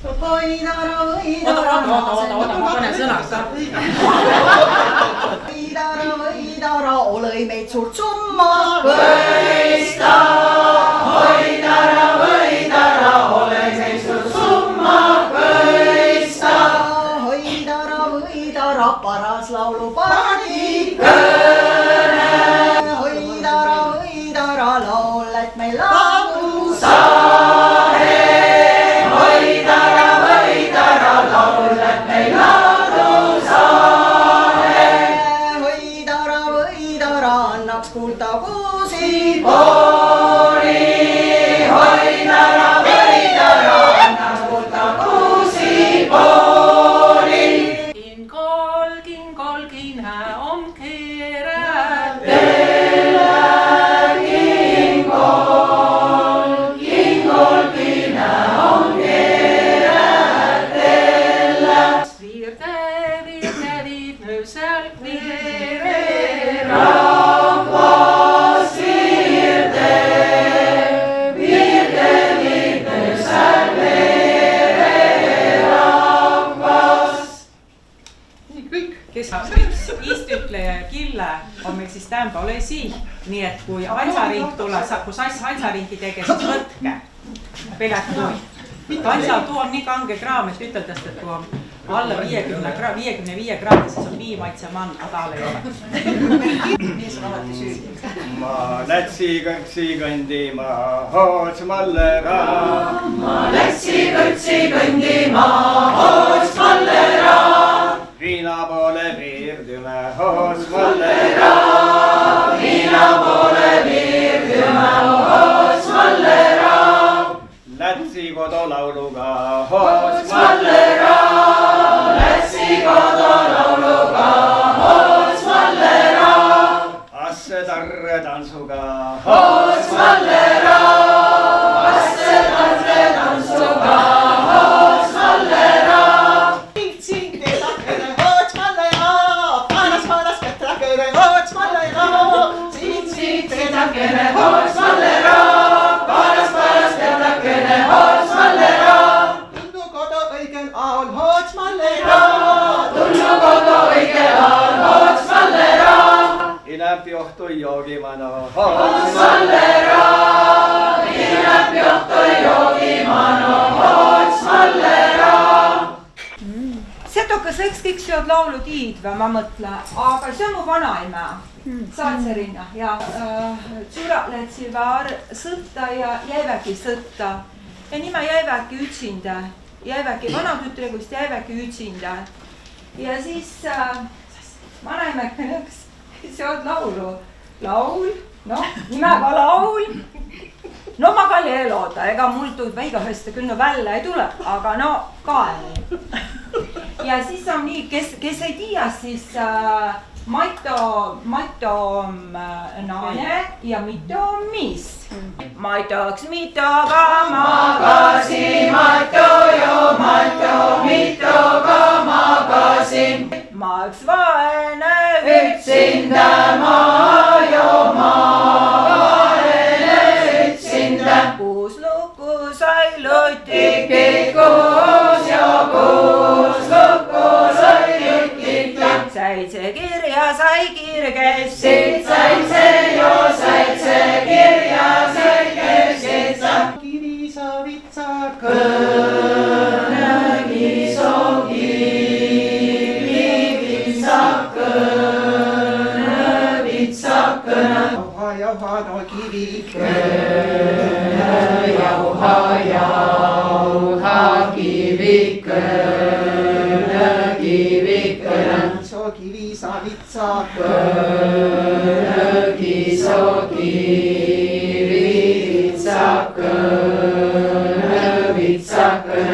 Oota, ma panen sõnaks. Võidara, ole meid suurt summa. Võista, võidara, ole meid suurt summa. Võista, võidara, paras laulu pani. kõne. Võidara, laul, et meil laulu Sahe, võidara, laul, et meil laulu sahe. Võidara, annaks kuulda kuusi. Kooli, võidara, annaks kuulda kuusi kooli. Kingol, kinä om keerät. Kingol, kinä on kerätellä. Virte, viit nöysel viire. Rahvas virte, viit nöysel viire. Rahvas. Nii kõik, kes istütleja ja kille on meil siis tämba ole siih. Nii et kui Hansaring tuleb, kus Hansaringi tege, siis võtke pelet kui. Tuu on nii kange kraam, et üteldast, et kui on alla 55 kraami, siis on viimaitse mann, aga tal ei ole. Mees on alati süüdi. Ma lätsi kõrtsi kõndima hoots mallera. Ma lätsi kõrtsi kõndima hoots mallera. Viina poole piirdume hoots mallera. Viina poole piirdume hoots mallera. Lätsi kodolauluga hoots mallera. Lätsi kodolauluga hoots mallera. Asse tarre tantsuga hoots mallera. Asse tarre tantsuga hoots mallera. Petakene hoots mallera, paras petakene hoots mallera. Tullu kodu õigel aal hoots mallera. Tullu kodu õigel aal hoots mallera. Inäp johtu joogimano hoots mallera. Inäp johtu joogimano hoots mallera. Setokas eks kõik seod laulu tiidva, ma mõtle, aga see on mu vanaema. Saatserina ja Tsuralletsi var sõtta ja jäiväki sõtta. Ja nime jäiväki ütsinda. Jäiväki vanatütregust jäiväki ütsinda. Ja siis vanaemeke nõks seod laulu. Laul, noh, nimega laul. No ma ka leeloota, ega mul tuud väigaheste küll välja ei tule, aga no kael. Ja siis on nii, kes ei tia, siis Maito naine ja Mito mis. Maitoks Mitoga magasin, Maito jo Maito, Mitoga magasin. Ma üks vaene ütsinda, ma jo vaene ütsinda. Kuus luku sai lutikid, kuus ja kuus luku sai lutikid. Seitse kirja sai kirges, seitse jo seitse kirja sai kirges. Kivisa vitsa kõnegi sogi, vitsa kõne, vitsa kõne. Jauha no kivi kõne, jauha kivi kõne, kivi kõne. Kivisa vitsa kõnegi sogi, vitsa kõne, vitsa kõne.